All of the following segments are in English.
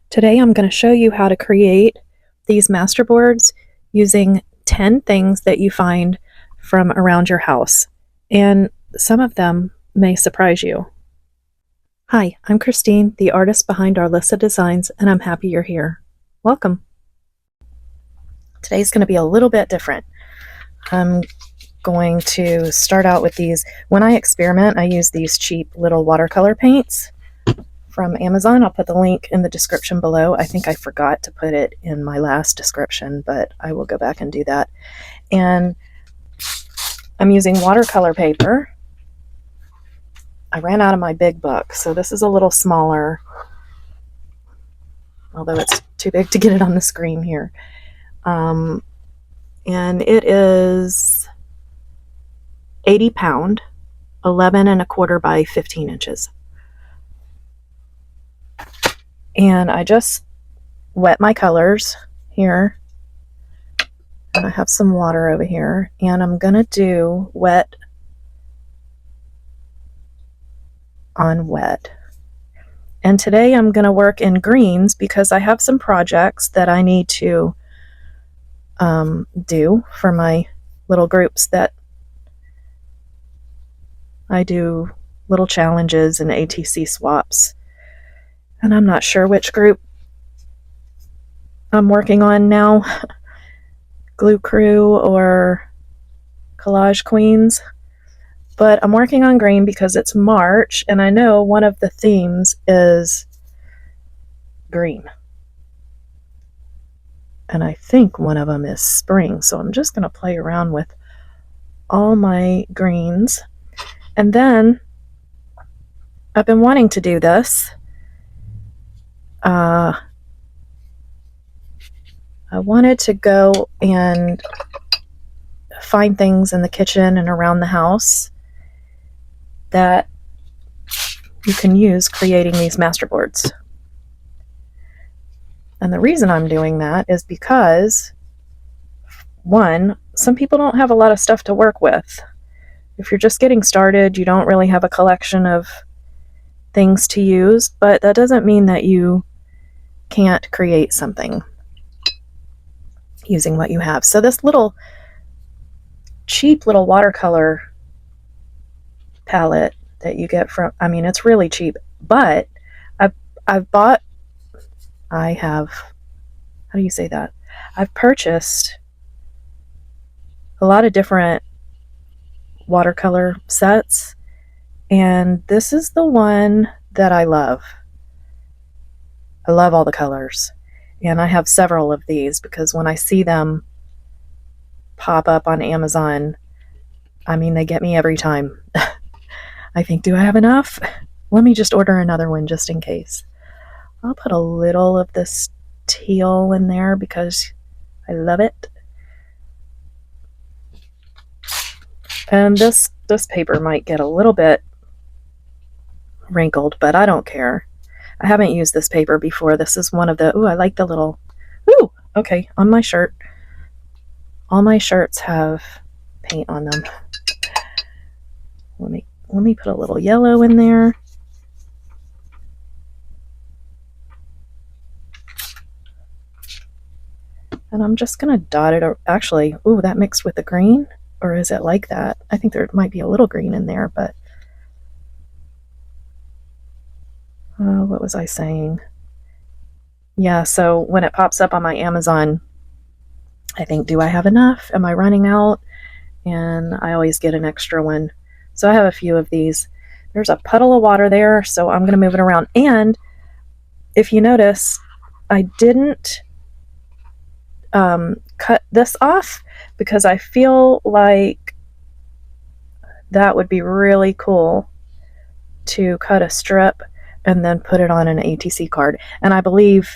Today I'm going to show you how to create these masterboards using 10 things that you find from around your house, and some of them may surprise you. Hi, I'm Christine, the artist behind our list of designs, and I'm happy you're here. Welcome. Today's going to be a little bit different. I'm going to start out with these. When I experiment, I use these cheap little watercolor paints from Amazon. I'll put the link in the description below. I think I forgot to put it in my last description, but I will go back and do that. And I'm using watercolor paper. I ran out of my big book, so this is a little smaller, although it's too big to get it on the screen here. And it is 80 pound, 11 1/4 by 15 inches. And I just wet my colors here, and I have some water over here, and I'm gonna do wet on wet. And today I'm gonna work in greens because I have some projects that I need to do for my little groups that I do, little challenges and ATC swaps. And I'm not sure which group I'm working on now, Glue Crew or Collage Queens, but I'm working on green because it's March, and I know one of the themes is green. And I think one of them is spring, so I'm just going to play around with all my greens. And then I've been wanting to do this. I wanted to go and find things in the kitchen and around the house that you can use creating these masterboards. And the reason I'm doing that is because, one, some people don't have a lot of stuff to work with. If you're just getting started, you don't really have a collection of things to use, but that doesn't mean that you can't create something using what you have. So this little cheap little watercolor palette that you get from, I mean, it's really cheap, but I've purchased a lot of different watercolor sets, and this is the one that I love. I love all the colors, and I have several of these because when I see them pop up on Amazon, I mean, they get me every time. I think, do I have enough? Let me just order another one just in case. I'll put a little of this teal in there because I love it. And this paper might get a little bit wrinkled, but I don't care. I haven't used this paper before. This is one of the, I like the little, okay, on my shirt. All my shirts have paint on them. Let me put a little yellow in there. And I'm just going to dot it. Actually, that mixed with the green. Or is it like that? I think there might be a little green in there, but what was I saying? Yeah, so when it pops up on my Amazon, I think, do I have enough? Am I running out? And I always get an extra one. So I have a few of these. There's a puddle of water there, so I'm going to move it around. And if you notice, I didn't cut this off because I feel like that would be really cool to cut a strip and then put it on an ATC card. And I believe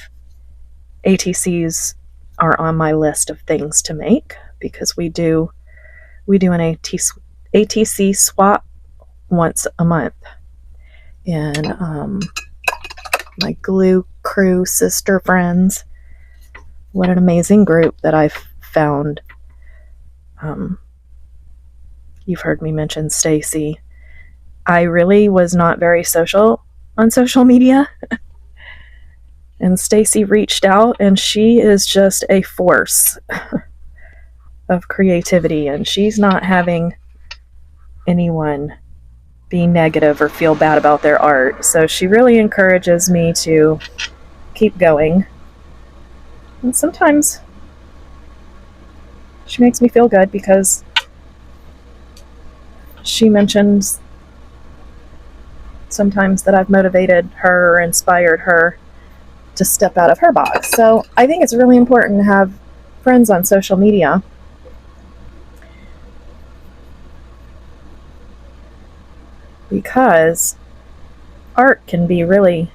ATCs are on my list of things to make because we do an ATC swap once a month. And my Glue Crew sister friends, what an amazing group that I've found. You've heard me mention Stacy. I really was not very social on social media. And Stacy reached out, and she is just a force of creativity, and she's not having anyone be negative or feel bad about their art. So she really encourages me to keep going. And sometimes she makes me feel good because she mentions sometimes that I've motivated her or inspired her to step out of her box. So I think it's really important to have friends on social media. Because art can be really,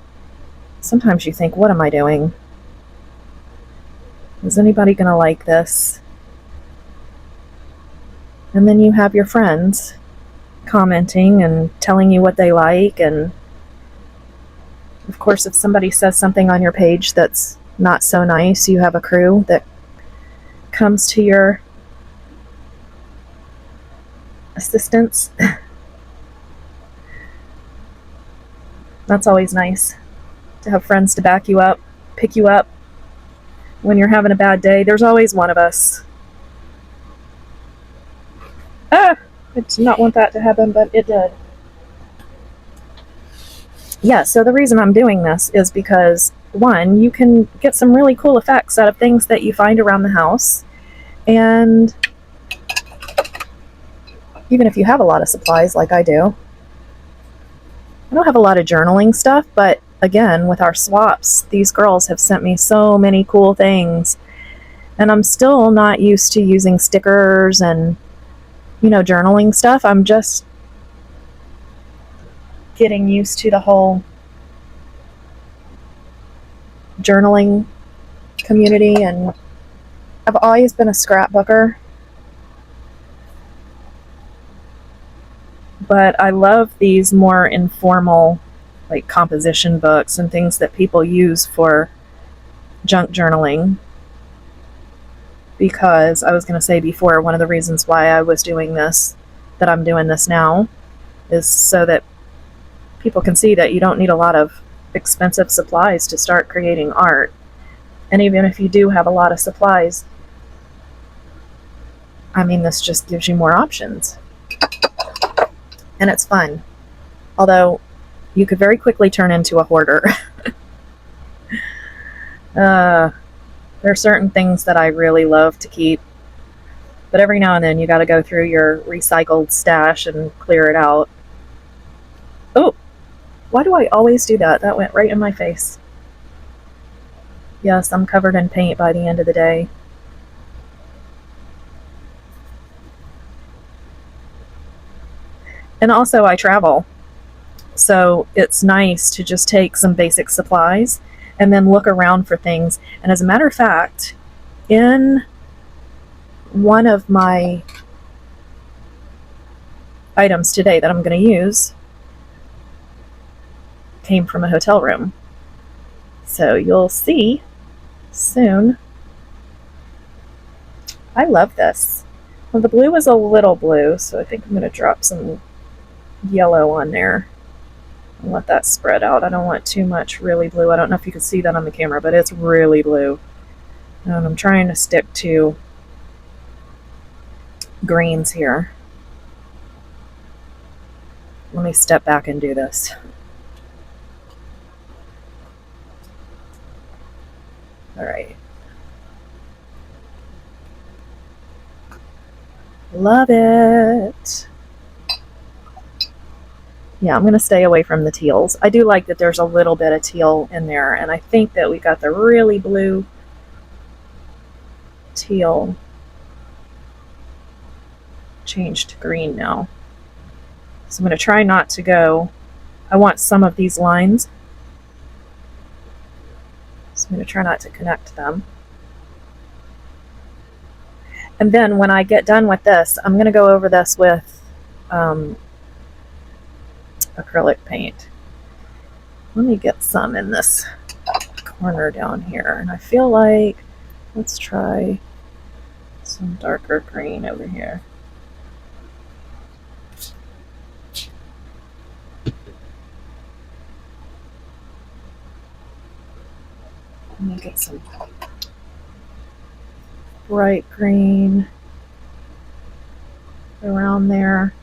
sometimes you think, what am I doing? Is anybody going to like this? And then you have your friends commenting and telling you what they like. And of course, if somebody says something on your page that's not so nice, you have a crew that comes to your assistance. That's always nice to have friends to back you up, pick you up when you're having a bad day. There's always one of us. I did not want that to happen, but it did. Yeah, so the reason I'm doing this is because, one, you can get some really cool effects out of things that you find around the house. And even if you have a lot of supplies like I do, I don't have a lot of journaling stuff, but again, with our swaps, these girls have sent me so many cool things. And I'm still not used to using stickers and, journaling stuff. I'm just getting used to the whole journaling community, and I've always been a scrapbooker. But I love these more informal, like composition books and things that people use for junk journaling. Because I was going to say before, one of the reasons why I was doing this, that I'm doing this now, is so that people can see that you don't need a lot of expensive supplies to start creating art. And even if you do have a lot of supplies, this just gives you more options. And it's fun. Although, you could very quickly turn into a hoarder. There are certain things that I really love to keep. But every now and then, you got to go through your recycled stash and clear it out. Oh, why do I always do that? That went right in my face. Yes, I'm covered in paint by the end of the day. And also, I travel. So it's nice to just take some basic supplies and then look around for things. And as a matter of fact, in one of my items today that I'm going to use came from a hotel room. So you'll see soon. I love this. Well, the blue is a little blue, so I think I'm going to drop some yellow on there and let that spread out. I don't want too much really blue. I don't know if you can see that on the camera, but it's really blue. And I'm trying to stick to greens here. Let me step back and do this. All right. Love it. Yeah, I'm going to stay away from the teals. I do like that there's a little bit of teal in there, and I think that we got the really blue teal changed to green now. So I'm going to try not to go. I want some of these lines, so I'm going to try not to connect them. And then when I get done with this, I'm going to go over this with acrylic paint. Let me get some in this corner down here. And I feel like, let's try some darker green over here. Let me get some bright green around there.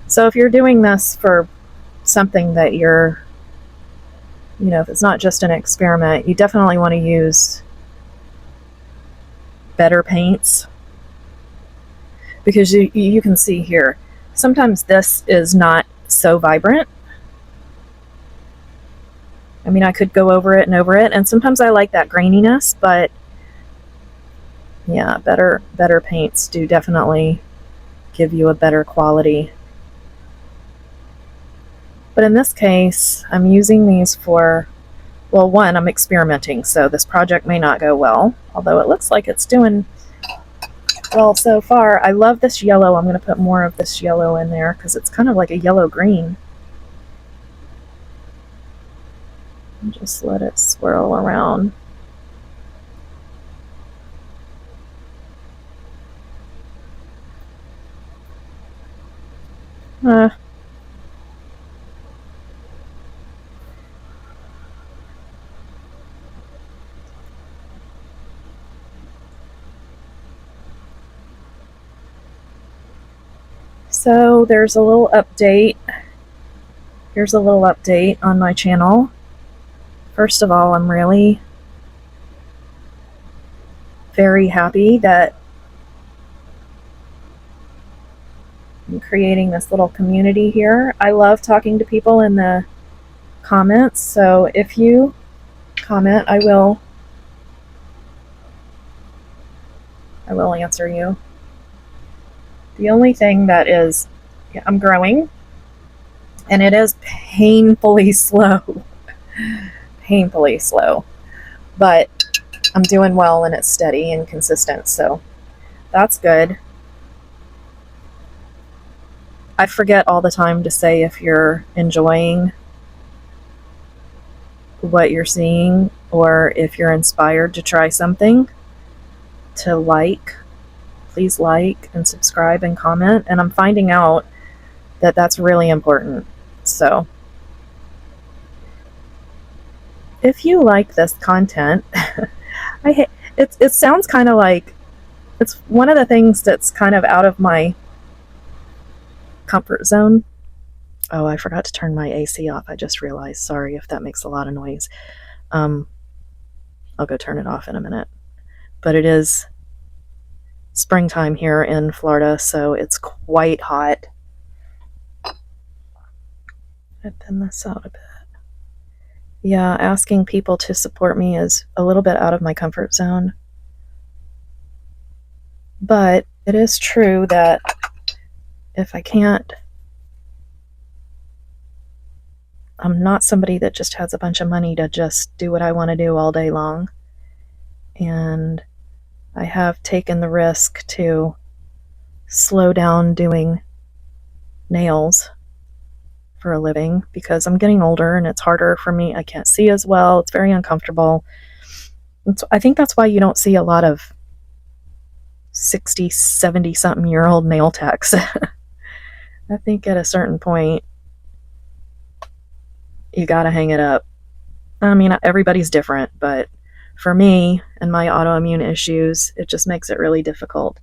So if you're doing this for something that you're, if it's not just an experiment, you definitely want to use better paints, because you can see here, sometimes this is not so vibrant. I mean, I could go over it and over it, and sometimes I like that graininess, but yeah, better paints do definitely give you a better quality. But in this case, I'm using these for, well, one, I'm experimenting, so this project may not go well, although it looks like it's doing well so far. I love this yellow. I'm going to put more of this yellow in there because it's kind of like a yellow-green. Just let it swirl around. So there's a little update. Here's a little update on my channel. First of all, I'm really very happy that I'm creating this little community here. I love talking to people in the comments, so if you comment, I will answer you. The only thing that is, I'm growing, and it is painfully slow. Painfully slow. But I'm doing well, and it's steady and consistent, so that's good. I forget all the time to say if you're enjoying what you're seeing or if you're inspired to try something, to please like and subscribe and comment. And I'm finding out that that's really important. So if you like this content, it sounds kind of like it's one of the things that's kind of out of my comfort zone. Oh, I forgot to turn my AC off. I just realized. Sorry if that makes a lot of noise. I'll go turn it off in a minute. But it is springtime here in Florida, so it's quite hot. I'd thin this out a bit. Yeah, asking people to support me is a little bit out of my comfort zone. But it is true that if I can't, I'm not somebody that just has a bunch of money to just do what I want to do all day long. And I have taken the risk to slow down doing nails for a living because I'm getting older and it's harder for me. I can't see as well. It's very uncomfortable. I think that's why you don't see a lot of 60, 70 something year old nail techs. I think at a certain point, you gotta hang it up. I mean, everybody's different, but for me and my autoimmune issues, it just makes it really difficult.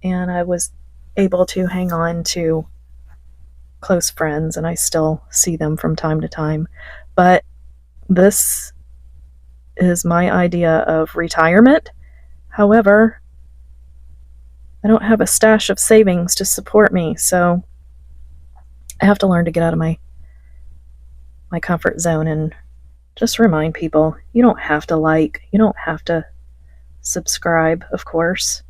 And I was able to hang on to close friends, and I still see them from time to time. But this is my idea of retirement. However, I don't have a stash of savings to support me, so I have to learn to get out of my comfort zone and just remind people, you don't have to like, you don't have to subscribe, of course.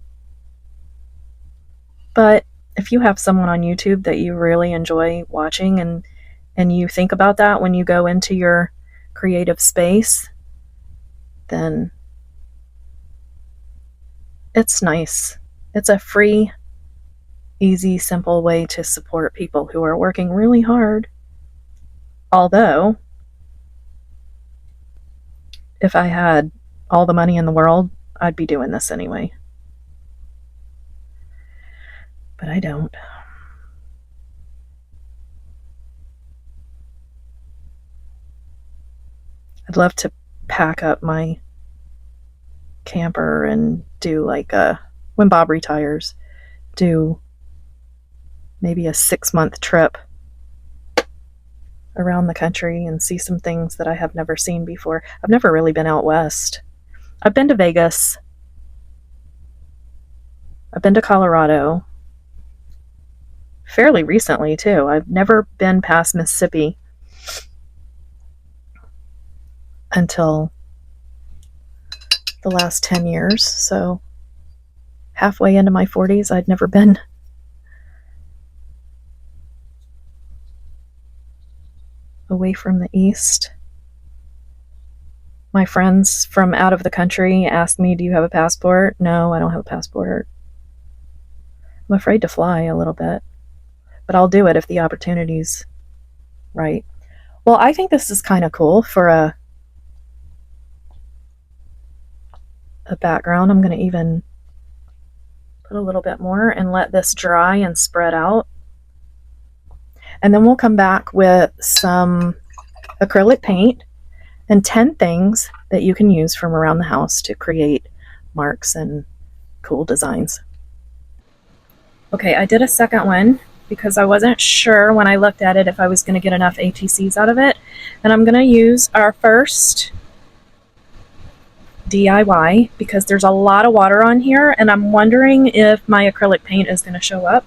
But if you have someone on YouTube that you really enjoy watching and you think about that when you go into your creative space, then it's nice. It's a free, easy, simple way to support people who are working really hard. Although, if I had all the money in the world, I'd be doing this anyway. But I don't. I'd love to pack up my camper and do like when Bob retires, do maybe a 6-month trip around the country and see some things that I have never seen before. I've never really been out west. I've been to Vegas. I've been to Colorado fairly recently too. I've never been past Mississippi until the last 10 years. So halfway into my 40s, I'd never been away from the East. My friends from out of the country ask me, do you have a passport? No, I don't have a passport. I'm afraid to fly a little bit, but I'll do it if the opportunity's right. Well, I think this is kind of cool for a background. I'm going to even put a little bit more and let this dry and spread out. And then we'll come back with some acrylic paint and 10 things that you can use from around the house to create marks and cool designs. Okay, I did a second one because I wasn't sure when I looked at it if I was going to get enough ATCs out of it. And I'm going to use our first DIY because there's a lot of water on here and I'm wondering if my acrylic paint is going to show up.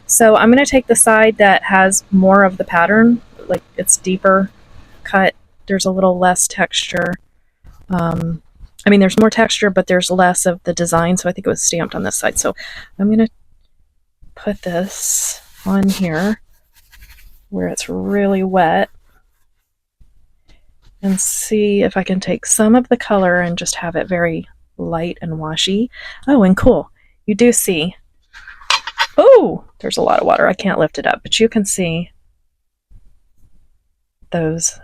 So I'm going to take the side that has more of the pattern, like it's deeper cut. There's a little less texture. I mean, there's more texture, but there's less of the design. So I think it was stamped on this side. So I'm going to put this on here where it's really wet and see if I can take some of the color and just have it very light and washy. Oh, and cool. You do see, oh, there's a lot of water. I can't lift it up, but you can see those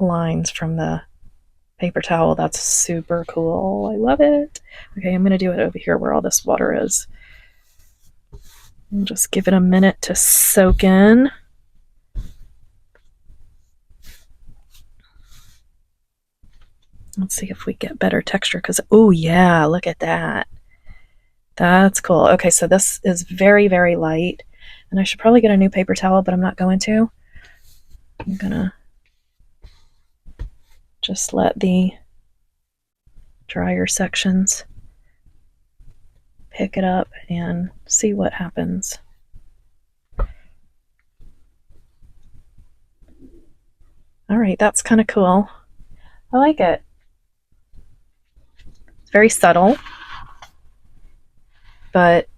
lines from the paper towel. That's super cool. I love it. Okay, I'm going to do it over here where all this water is. And just give it a minute to soak in. Let's see if we get better texture because, oh yeah, look at that. That's cool. Okay, so this is very, very light. And I should probably get a new paper towel, but I'm not going to. I'm gonna just let the drier sections pick it up and see what happens. All right, that's kind of cool. I like it. It's very subtle, but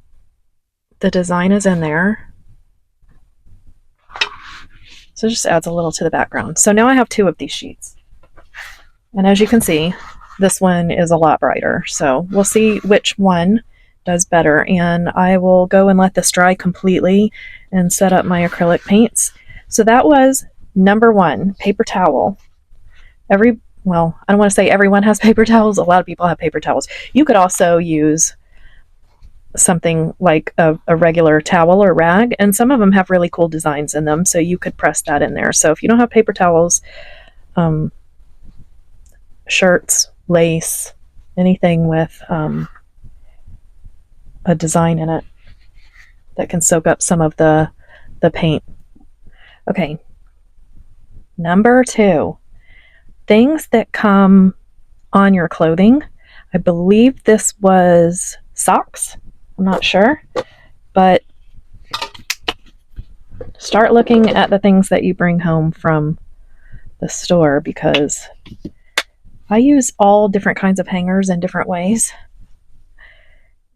the design is in there. So it just adds a little to the background. So now I have 2 of these sheets. And as you can see, this one is a lot brighter. So we'll see which one does better. And I will go and let this dry completely and set up my acrylic paints. So that was number 1, paper towel. Well, I don't want to say everyone has paper towels. A lot of people have paper towels. You could also use something like a regular towel or rag, and some of them have really cool designs in them, so you could press that in there. So if you don't have paper towels, shirts, lace, anything with a design in it that can soak up some of the paint. Okay, number 2, things that come on your clothing. I believe this was socks. I'm not sure, but start looking at the things that you bring home from the store because I use all different kinds of hangers in different ways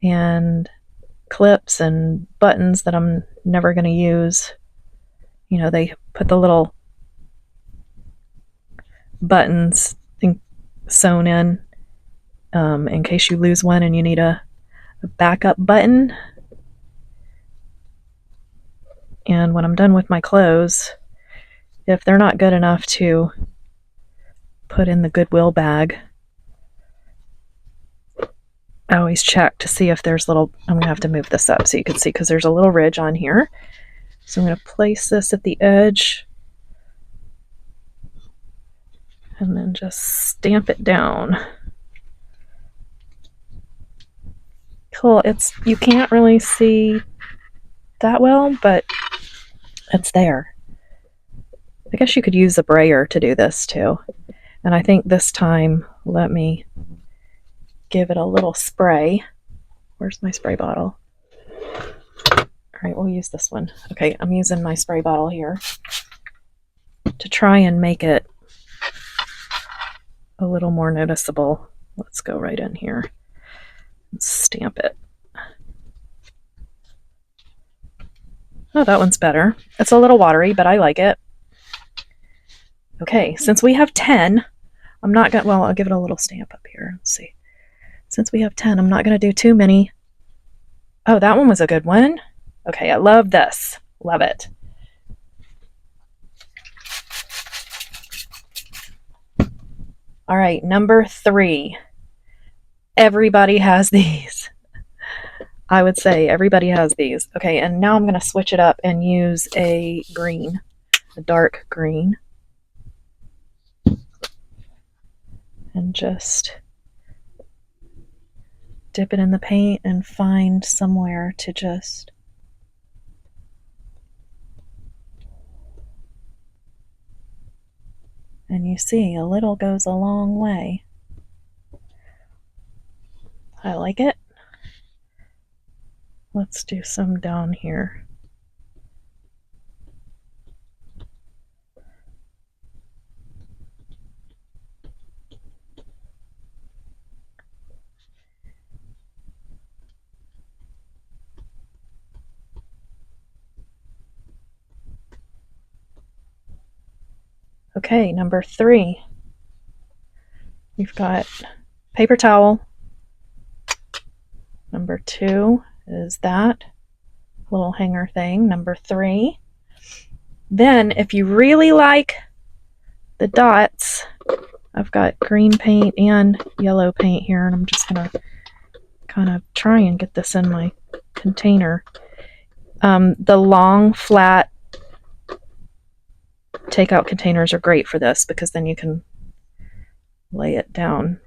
and clips and buttons that I'm never going to use. You know, they put the little buttons sewn in case you lose one and you need a backup button. And when I'm done with my clothes, if they're not good enough to put in the Goodwill bag, I always check to see if there's little, I'm going to have to move this up so you can see because there's a little ridge on here. So I'm going to place this at the edge and then just stamp it down. Cool. You can't really see that well, but it's there. I guess you could use a brayer to do this too. And I think this time, let me give it a little spray. Where's my spray bottle? All right, we'll use this one. Okay, I'm using my spray bottle here to try and make it a little more noticeable. Let's go right in here and stamp it. Oh, that one's better. It's a little watery, but I like it. Okay, since we have 10, I'm not going to, well, I'll give it a little stamp up here. Let's see. Since we have 10, I'm not going to do too many. Oh, that one was a good one. Okay, I love this. Love it. All right, number 3. Everybody has these. I would say everybody has these. Okay, and now I'm going to switch it up and use a green, a dark green. And just dip it in the paint and find somewhere to just and you see a little goes a long way. I like it. Let's do some down here. Okay, number 3. We've got paper towel. Number 2 is that little hanger thing. Number 3. Then, if you really like the dots, I've got green paint and yellow paint here, and I'm just going to kind of try and get this in my container. The long, flat takeout containers are great for this because then you can lay it down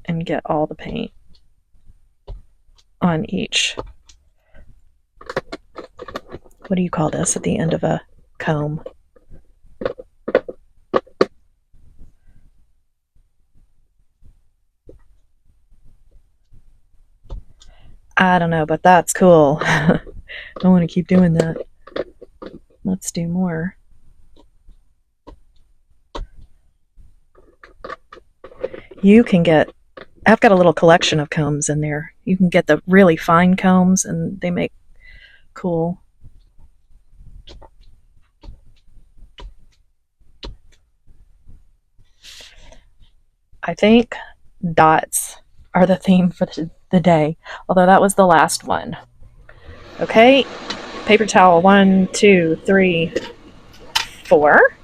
and get all the paint on each. What do you call this at the end of a comb? I don't know, but that's cool. I want to keep doing that. Let's do more. You can get, I've got a little collection of combs in there. You can get the really fine combs and they make cool. I think dots are the theme for the day, although that was the last one. Okay, paper towel, 1, 2, 3, 4.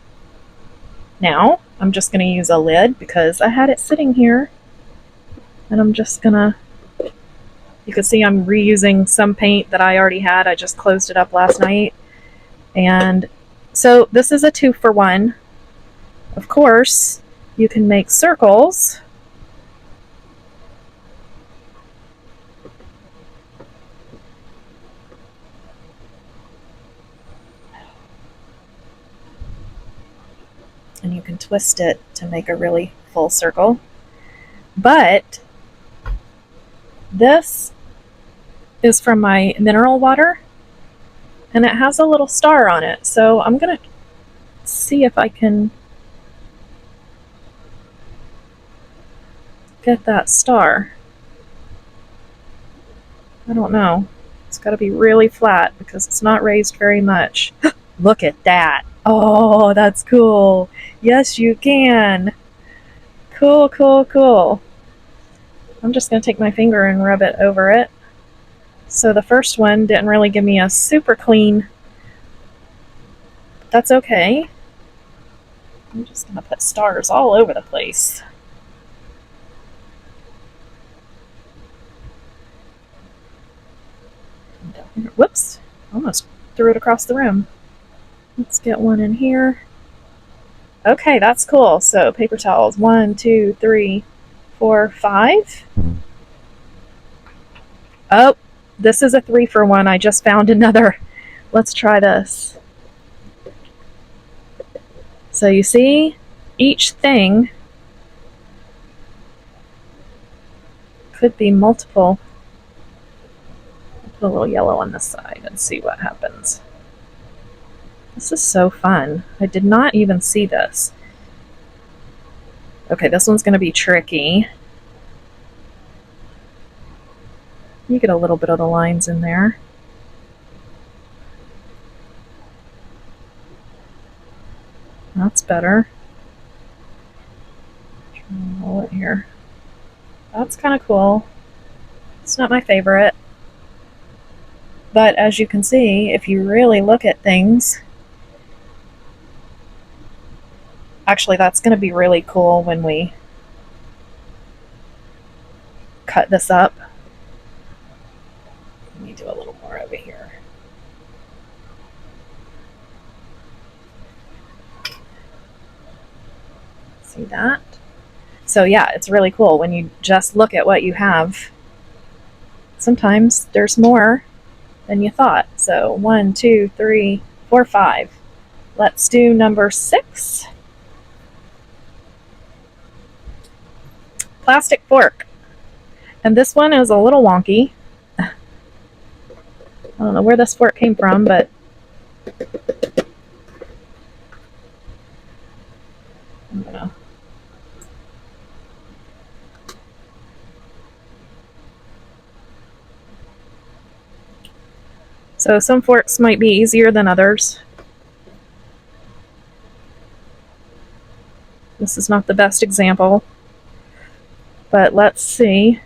Now, I'm just going to use a lid because I had it sitting here. And I'm just going to, you can see I'm reusing some paint that I already had. I just closed it up last night. And so this is a 2-for-1. Of course, you can make circles. And you can twist it to make a really full circle. But this is from my mineral water, and it has a little star on it. So I'm going to see if I can get that star. I don't know. It's got to be really flat because it's not raised very much. Look at that. Oh, that's cool. Yes, you can. Cool, cool, cool. I'm just going to take my finger and rub it over it. So the first one didn't really give me a super clean. That's okay. I'm just going to put stars all over the place. Whoops, almost threw it across the room. Let's get one in here. Okay, that's cool. So paper towels, 1, 2, 3, 4, 5. Oh, this is a 3 for 1. I just found another. Let's try this. So you see, each thing could be multiple. Put a little yellow on this side and see what happens. This is so fun. I did not even see this. Okay, this one's going to be tricky. You get a little bit of the lines in there. That's better. Roll it here. That's kind of cool. It's not my favorite. But as you can see, if you really look at things, actually that's going to be really cool when we cut this up. Let me do a little more over here. See that? So yeah, it's really cool when you just look at what you have. Sometimes there's more than you thought. So 1, 2, 3, 4, 5. Let's do number 6. Plastic fork. And this one is a little wonky. I don't know where this fork came from, but I'm gonna So some forks might be easier than others. This is not the best example, but let's see.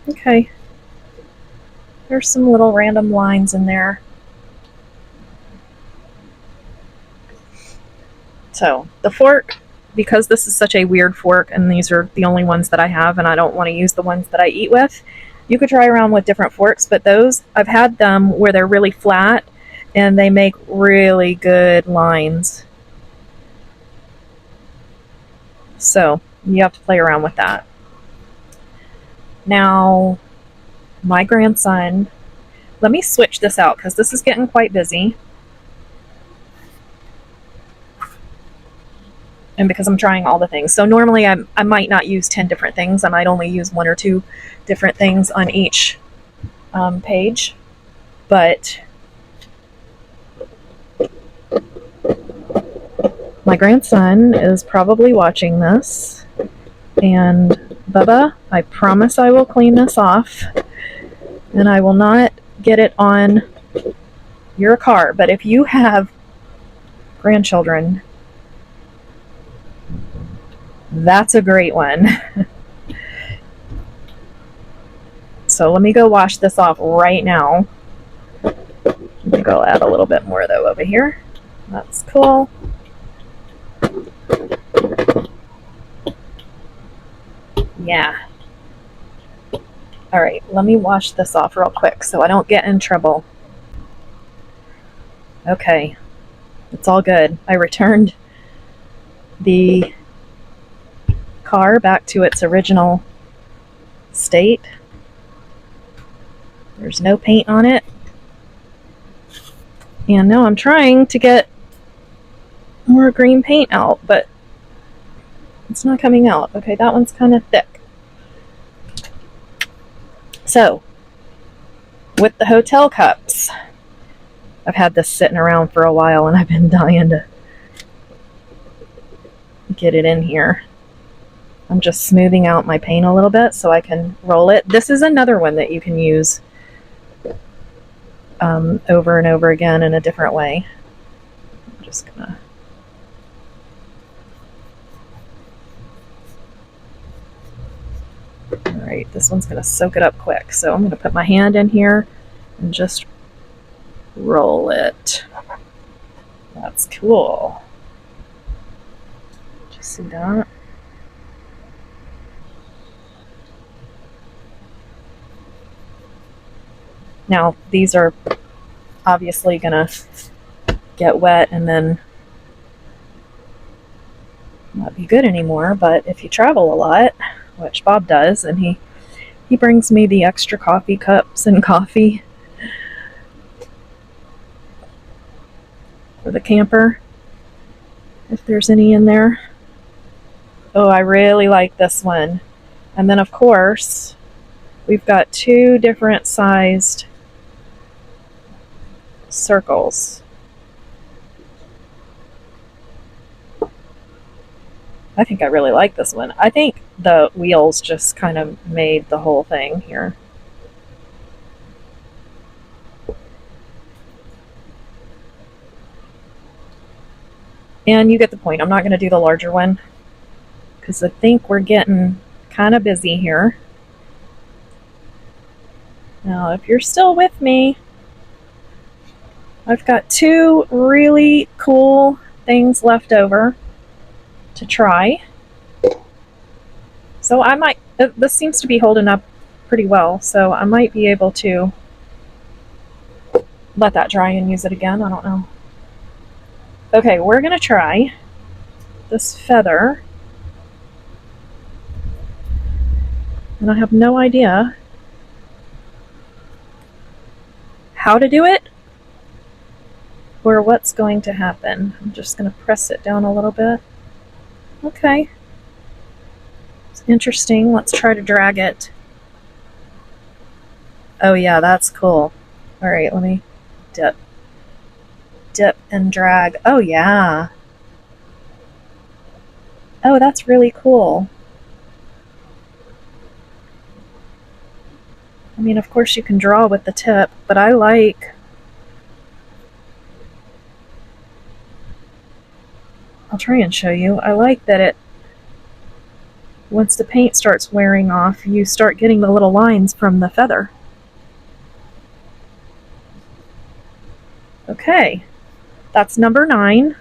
Okay. There's some little random lines in there. So the fork, because this is such a weird fork and these are the only ones that I have and I don't want to use the ones that I eat with, you could try around with different forks, but those, I've had them where they're really flat and they make really good lines. So you have to play around with that. Now, my grandson, let me switch this out because this is getting quite busy. And because I'm trying all the things. So normally I might not use 10 different things. I might only use 1 or 2 different things on each page. But my grandson is probably watching this. And Bubba, I promise I will clean this off. And I will not get it on your car. But if you have grandchildren, that's a great one. So let me go wash this off right now. Let me go add a little bit more though over here. That's cool. Yeah. All right, let me wash this off real quick so I don't get in trouble. Okay, it's all good. I returned the car back to its original state. There's no paint on it. And now I'm trying to get more green paint out, but it's not coming out. Okay, that one's kind of thick. So, with the hotel cups, I've had this sitting around for a while and I've been dying to get it in here. I'm just smoothing out my paint a little bit so I can roll it. This is another one that you can use over and over again in a different way. I'm just gonna Alright, this one's gonna soak it up quick. So I'm gonna put my hand in here and just roll it. That's cool. Just See that? Now, these are obviously gonna get wet and then not be good anymore, but if you travel a lot, which Bob does, and he brings me the extra coffee cups and coffee for the camper, if there's any in there. Oh, I really like this one. And then, of course, we've got two different sized circles. I think I really like this one. I think the wheels just kind of made the whole thing here. And you get the point. I'm not going to do the larger one because I think we're getting kind of busy here. Now, if you're still with me, I've got two really cool things left over to try. So I might, this seems to be holding up pretty well, so I might be able to let that dry and use it again. I don't know. Okay, we're going to try this feather. And I have no idea how to do it or what's going to happen. I'm just going to press it down a little bit. Okay. It's interesting. Let's try to drag it. Oh yeah, that's cool. All right, let me dip. Dip and drag. Oh yeah. Oh, that's really cool. I mean, of course you can draw with the tip, but I like... I'll try and show you. I like that it, once the paint starts wearing off, you start getting the little lines from the feather. Okay, that's number 9.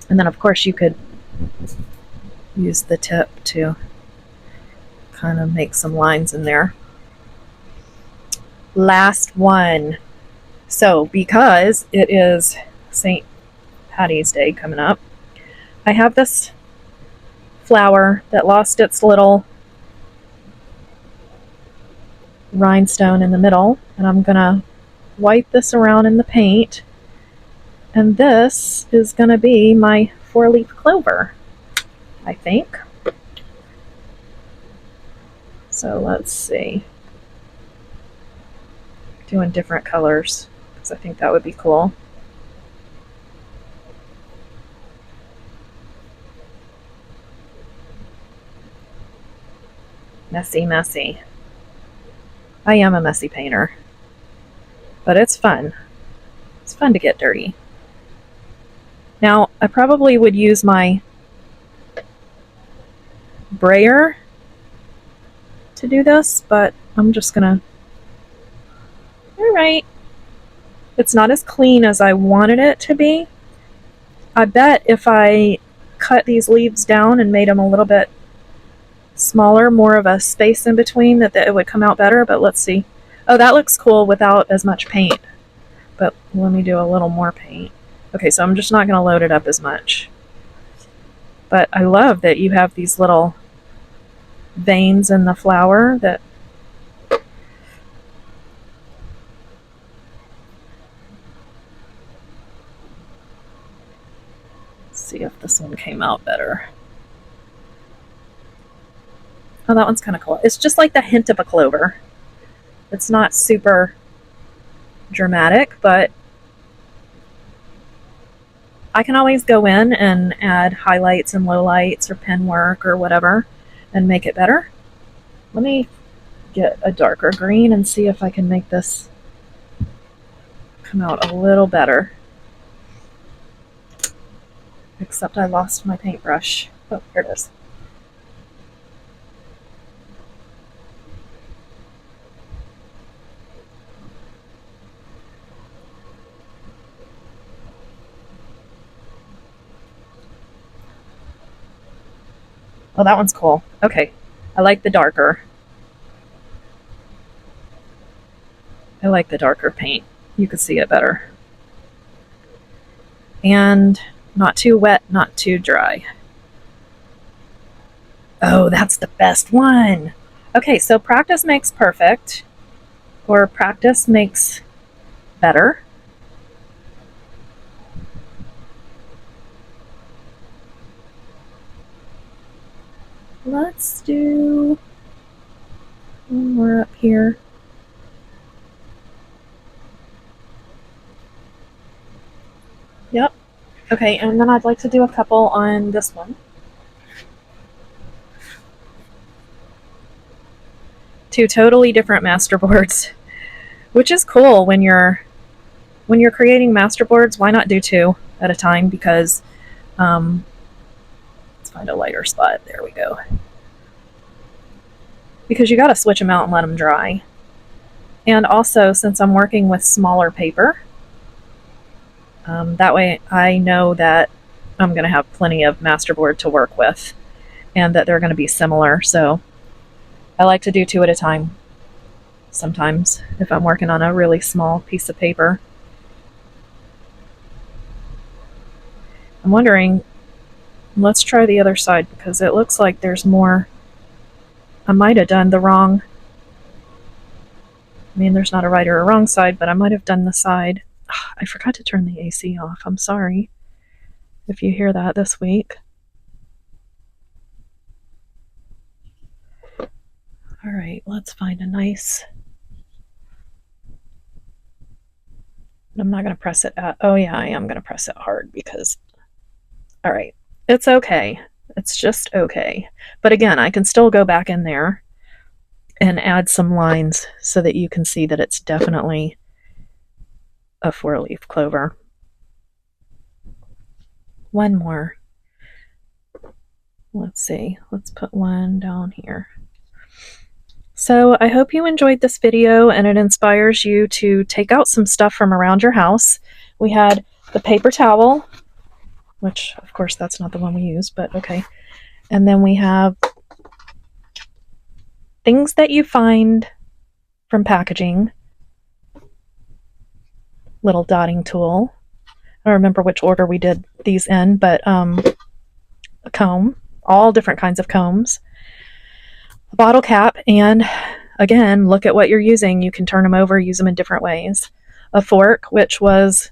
And then of course you could use the tip to kind of make some lines in there. Last one. So because it is St. Patty's Day coming up, I have this flower that lost its little rhinestone in the middle, and I'm gonna wipe this around in the paint, and this is gonna be my 4-leaf clover, I think. So let's see. Doing different colors because I think that would be cool. Messy, messy. I am a messy painter, but it's fun. It's fun to get dirty. Now, I probably would use my brayer to do this, but I'm just gonna... Alright. It's not as clean as I wanted it to be. I bet if I cut these leaves down and made them a little bit smaller, more of a space in between, that it would come out better, but let's see. Oh, that looks cool without as much paint. But let me do a little more paint. Okay, so I'm just not going to load it up as much. But I love that you have these little veins in the flower that... Let's see if this one came out better. Oh, that one's kind of cool. It's just like the hint of a clover. It's not super dramatic, but I can always go in and add highlights and lowlights or pen work or whatever and make it better. Let me get a darker green and see if I can make this come out a little better. Except I lost my paintbrush. Oh, here it is. Oh, that one's cool. Okay. I like the darker. I like the darker paint. You can see it better. And not too wet, not too dry. Oh, that's the best one. Okay, so practice makes perfect, or practice makes better. Let's do one more up here. Yep. Okay, and then I'd like to do a couple on this one. Two totally different masterboards, which is cool when you're creating masterboards. Why not do two at a time? Because let's find a lighter spot. There we go. Because you got to switch them out and let them dry. And also, since I'm working with smaller paper, that way I know that I'm going to have plenty of masterboard to work with and that they're going to be similar. So I like to do two at a time sometimes if I'm working on a really small piece of paper. I'm wondering, let's try the other side because it looks like there's more. I might have done the wrong. I mean, there's not a right or a wrong side, but I might have done the side. I forgot to turn the AC off. I'm sorry if you hear that this week. All right, let's find a nice. I'm not going to press it at. Oh, yeah, I am going to press it hard because. All right, it's okay. It's just okay. But again, I can still go back in there and add some lines so that you can see that it's definitely a 4-leaf clover. One more. Let's see. Let's put one down here. So I hope you enjoyed this video and it inspires you to take out some stuff from around your house. We had the paper towel, which of course that's not the one we use, but okay. And then we have things that you find from packaging. Little dotting tool. I don't remember which order we did these in, but a comb, all different kinds of combs. A bottle cap, and again, look at what you're using. You can turn them over, use them in different ways. A fork, which was,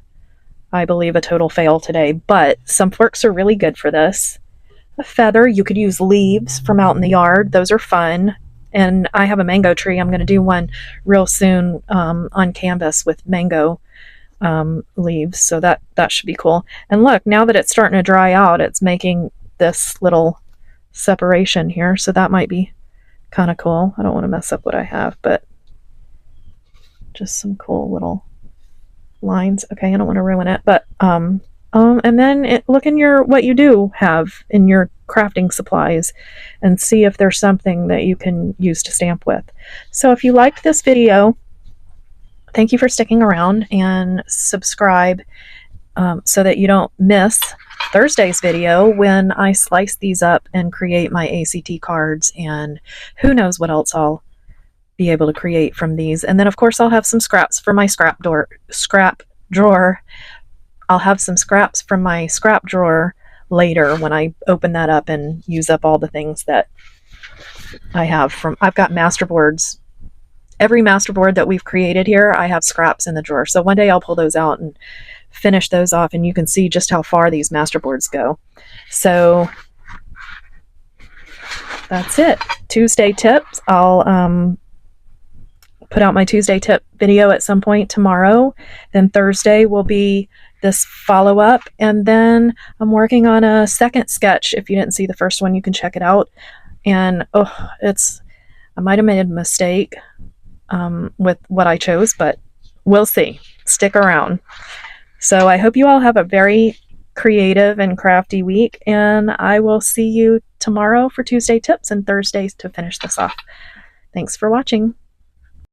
I believe, a total fail today, but some forks are really good for this. A feather, you could use leaves from out in the yard. Those are fun. And I have a mango tree. I'm going to do one real soon on canvas with mango leaves, so that should be cool. And look, now that it's starting to dry out, it's making this little separation here, so that might be kind of cool. I don't want to mess up what I have, but just some cool little lines. Okay, I don't want to ruin it, but and then look in what you do have in your crafting supplies and see if there's something that you can use to stamp with. So if you liked this video, thank you for sticking around, and subscribe so that you don't miss Thursday's video when I slice these up and create my ACT cards, and who knows what else I'll be able to create from these. And then of course I'll have some scraps for my scrap drawer. I'll have some scraps from my scrap drawer later when I open that up and use up all the things that I have from. I've got masterboards. Every masterboard that we've created here, I have scraps in the drawer. So one day I'll pull those out and finish those off, and you can see just how far these masterboards go. So that's it. Tuesday tips. I'll put out my Tuesday tip video at some point tomorrow. Then Thursday will be this follow-up, and then I'm working on a second sketch. If you didn't see the first one, you can check it out. And I might have made a mistake with what I chose, but we'll see. Stick around. So I hope you all have a very creative and crafty week, and I will see you tomorrow for Tuesday tips and Thursdays to finish this off. Thanks for watching.